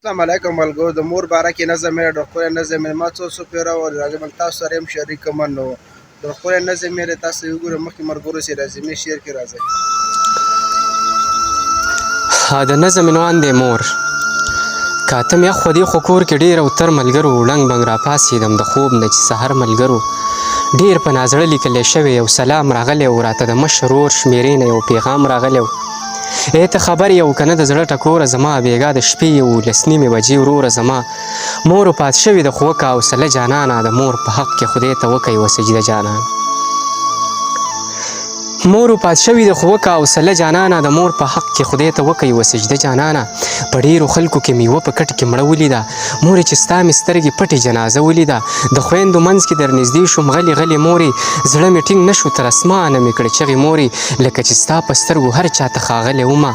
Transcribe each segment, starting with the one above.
السلام علیکم ملګرو د مور باره کې نظم یې ډېر ښکلی نظم یې ما څو پیره راځي بل تاسو سره هم شریکوم نو ډېر ښکلی نظم یې تاسو یې وګورئ مخکې ملګرو سې راځي مې شعر کې راځي د نظم عنوان دی مور کاتم یخ خو دې خو کور کې ډېر او تر ملګرو ړنګ بنګ راپاڅېدم د خوب نه چې سحر ملګرو ډېر په نازړه لیکلی شوی یو سلام راغلی و راته د مشر ورور شمېرې نه یو پیغام راغلی و ته خبر یې و که نه د زړه ټکوره زما بېګا د شپې 11 نیمې بجې وروره زما مور پات شوې ده خو وکه حوصله جانانه د مور په حق کې خدای ته وکه یوه سجده جانان مور پات شوې ده خو وکه حوصله جانانه د مور په حق کې خدای ته وکه یوه سجده جانانه په ډېرو خلکو کې میوه په کټ کې مړه ولیده مورې چې ستا مې سترګې پټې جنازه ولیده د خویندو منځ کې در نږدې شوم غلې غلې مورې زړه مې ټینګ نه شو تر اسمانه مې کړې چغې مورې لکه چې ستا په سترګو هر چاته ښاغلی ومه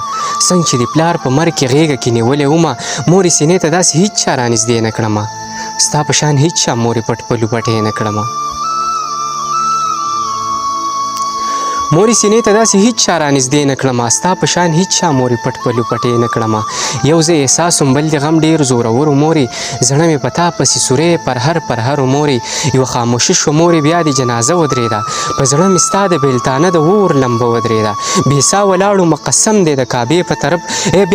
څنګه چې د پلار په مرګ کې غېږه کې نیولې ومه مورې سینې ته داسې هېڅ چا رانږدې نه کړمه ستا په شان هېڅ چا مورې پټ پلو پټې نه کړمه مورې سینې ته داسې هېڅ چا رانږدې نه کړمه ستا په شان هېڅ چا مورې پټ پلو پټې نه کړمه یو زه احساس وم بل د غم ډېر زورور مورې زړه مې په تا پسې سوری پرهر مورې یوه خاموشي شوه مورې بیا د جنازه ودرېده په زړه مې ستا د بېلتانه د اور لمبه ودرېده بې ساه ولاړو مقسم دی د کعبې په طرف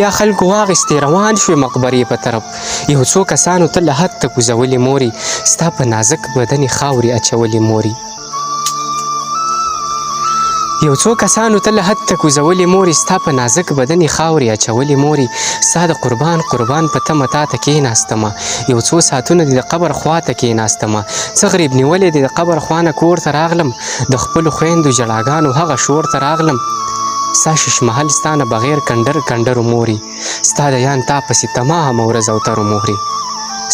بیا خلکو واخیستې روان شوې مقبرې په طرف یو څو کسانو ته له حد ته کوزولې مورې ستا په نازک بدن یې خاورې اچولې مورې یو څو کسانو ته له حد ته کوزولې مورې ستا په نازک بدن یې خاورې اچولې مورې ستا د قربان په تمه تا ته کېناستمه یو څو ساعتونه دې د قبر خوا ته کېناستمه څه غریب نیولې دې د قبر خوا نه کور ته راغلم د خپلو خویندو ژړاګانو هغه شور ته راغلم ستا ششمحل ستا نه بغیر کنډرو مورې ستا د یان تا پسې تمامه ورځ او ترو مورې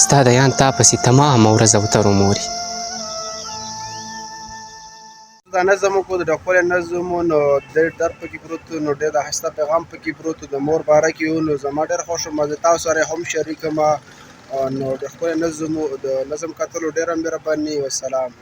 ستا د یان تا پسې تمامه ورځ او ترو مورې دا نظم وکړو د ډېر ښکلی نظم و نو ډېر درد پکې پروت و نو ډېر د ښایسته پیغام پکې پروت و د مور باره کې و نو زما ډېر خوښ وم زه تاسو سره هم شریکوم نو ډېر ښکلی نظم و د نظم کتلو ډېره مهرباني والسلام